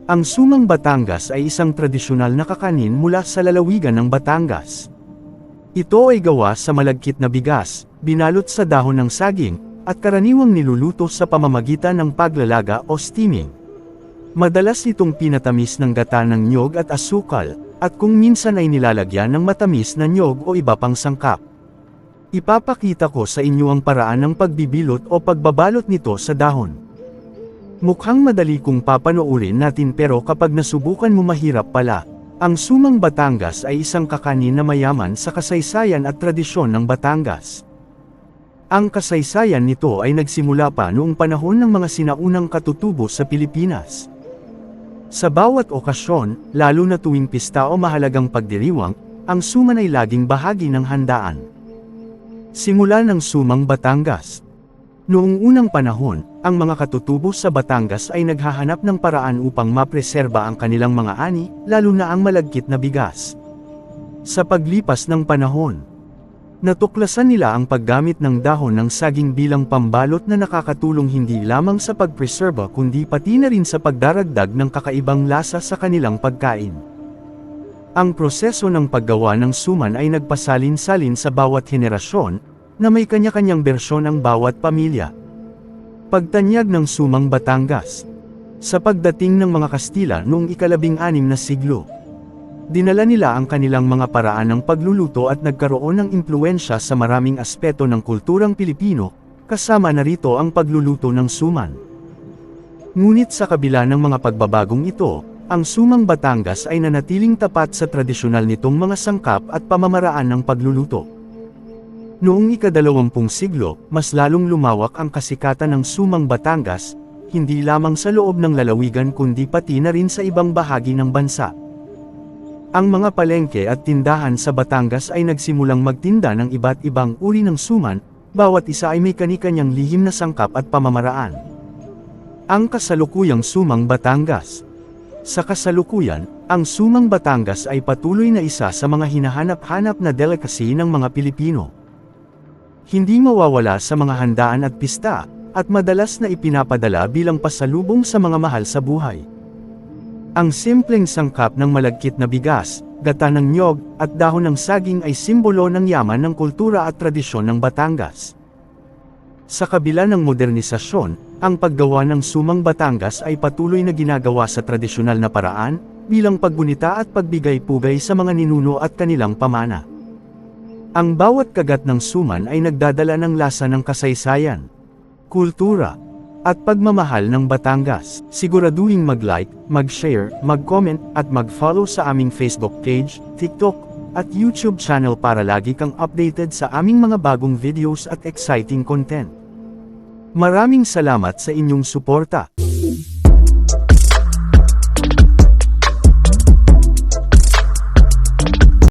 Ang sumang Batangas ay isang tradisyonal na kakanin mula sa lalawigan ng Batangas. Ito ay gawa sa malagkit na bigas, binalot sa dahon ng saging, at karaniwang niluluto sa pamamagitan ng paglalaga o steaming. Madalas itong pinatamis ng gata ng niyog at asukal, at kung minsan ay nilalagyan ng matamis na niyog o iba pang sangkap. Ipapakita ko sa inyo ang paraan ng pagbibilot o pagbabalot nito sa dahon. Mukhang madali kung papanoorin natin pero kapag nasubukan mo mahirap pala. Ang sumang Batangas ay isang kakanin na mayaman sa kasaysayan at tradisyon ng Batangas. Ang kasaysayan nito ay nagsimula pa noong panahon ng mga sinaunang katutubo sa Pilipinas. Sa bawat okasyon, lalo na tuwing pista o mahalagang pagdiriwang, ang suman ay laging bahagi ng handaan. Simula ng sumang Batangas. Noong unang panahon, ang mga katutubo sa Batangas ay naghahanap ng paraan upang mapreserba ang kanilang mga ani, lalo na ang malagkit na bigas. Sa paglipas ng panahon, natuklasan nila ang paggamit ng dahon ng saging bilang pambalot na nakakatulong hindi lamang sa pagpreserba kundi pati na rin sa pagdaragdag ng kakaibang lasa sa kanilang pagkain. Ang proseso ng paggawa ng suman ay nagpasalin-salin sa bawat henerasyon, na may kanya-kanyang bersyon ang bawat pamilya. Pagtanyag ng sumang Batangas. Sa pagdating ng mga Kastila noong ika-16 na siglo, dinala nila ang kanilang mga paraan ng pagluluto at nagkaroon ng impluwensya sa maraming aspeto ng kulturang Pilipino, kasama na rito ang pagluluto ng suman. Ngunit sa kabila ng mga pagbabagong ito, ang sumang Batangas ay nanatiling tapat sa tradisyonal nitong mga sangkap at pamamaraan ng pagluluto. Noong ika-20 siglo, mas lalong lumawak ang kasikatan ng sumang Batangas, hindi lamang sa loob ng lalawigan kundi pati na rin sa ibang bahagi ng bansa. Ang mga palengke at tindahan sa Batangas ay nagsimulang magtinda ng iba't ibang uri ng suman, bawat isa ay may kani-kanyang lihim na sangkap at pamamaraan. Ang kasalukuyang sumang Batangas. Sa kasalukuyan, ang sumang Batangas ay patuloy na isa sa mga hinahanap-hanap na delicacy ng mga Pilipino. Hindi mawawala sa mga handaan at pista, at madalas na ipinapadala bilang pasalubong sa mga mahal sa buhay. Ang simpleng sangkap ng malagkit na bigas, gata ng niyog, at dahon ng saging ay simbolo ng yaman ng kultura at tradisyon ng Batangas. Sa kabila ng modernisasyon, ang paggawa ng sumang Batangas ay patuloy na ginagawa sa tradisyonal na paraan, bilang paggunita at pagbigay-pugay sa mga ninuno at kanilang pamana. Ang bawat kagat ng suman ay nagdadala ng lasa ng kasaysayan, kultura, at pagmamahal ng Batangas. Siguraduhing mag-like, mag-share, mag-comment, at mag-follow sa aming Facebook page, TikTok, at YouTube channel para lagi kang updated sa aming mga bagong videos at exciting content. Maraming salamat sa inyong suporta.